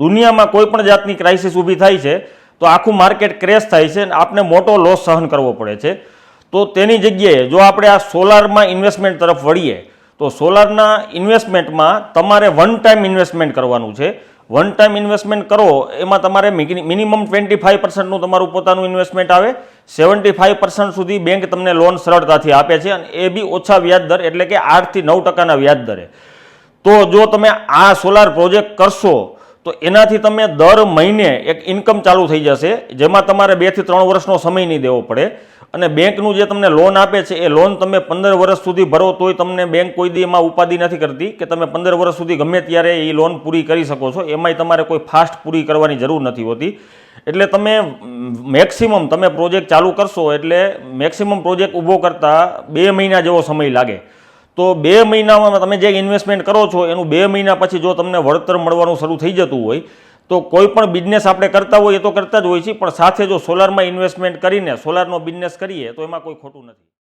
દુનિયામાં કોઈ પણ જાતની ક્રાઇસિસ ઊભી થાય છે તો આખું માર્કેટ ક્રેશ થાય છે અને આપને મોટો લોસ સહન કરવો પડે છે. તો તેની જગ્યાએ જો આપણે આ સોલારમાં ઇન્વેસ્ટમેન્ટ તરફ વળીએ તો સોલારના ઇન્વેસ્ટમેન્ટમાં તમારે વન ટાઈમ ઇન્વેસ્ટમેન્ટ કરવાનું છે. વન ટાઈમ ઇન્વેસ્ટમેન્ટ કરો એમાં તમારે મિનિમમ 25% તમારું પોતાનું ઇન્વેસ્ટમેન્ટ આવે. 75% સુધી બેંક તમને લોન સરળતાથી આપે છે અને એ બી ઓછા વ્યાજ દર, એટલે કે 8 થી 9% વ્યાજ દરે. તો જો તમે આ સોલાર પ્રોજેક્ટ કરશો તો એનાથી તમે દર મહિને એક ઇન્કમ ચાલુ થઈ જશે, જેમાં તમારે 2 થી 3 વર્ષનો સમય નહીં દેવો પડે. અને બેંકનું જે તમને લોન આપે છે એ લોન તમે 15 વર્ષ સુધી ભરો તોય તમને બેંક કોઈ દી એમાં ઉપાધિ નથી કરતી કે તમે 15 વર્ષ સુધી ગમે ત્યારે એ લોન પૂરી કરી શકો છો. એમાંય તમારે કોઈ ફાસ્ટ પૂરી કરવાની જરૂર નથી હોતી. એટલે તમે મેક્સિમમ તમે પ્રોજેક્ટ ચાલુ કરશો એટલે મેક્સિમમ પ્રોજેક્ટ ઊભો કરતાં 2 મહિના જેવો સમય લાગે. તો 2 મહિનામાં તમે જે ઇન્વેસ્ટમેન્ટ કરો છો એનું 2 મહિના પછી જો તમને વળતર મળવાનું શરૂ થઈ જતું હોય તો કોઈ પણ બિઝનેસ આપણે કરતા હોય એ તો કરતા જ હોય છે, પણ સાથે જો સોલારમાં ઇન્વેસ્ટમેન્ટ કરીને સોલારનો બિઝનેસ કરીએ તો એમાં કોઈ ખોટું નથી.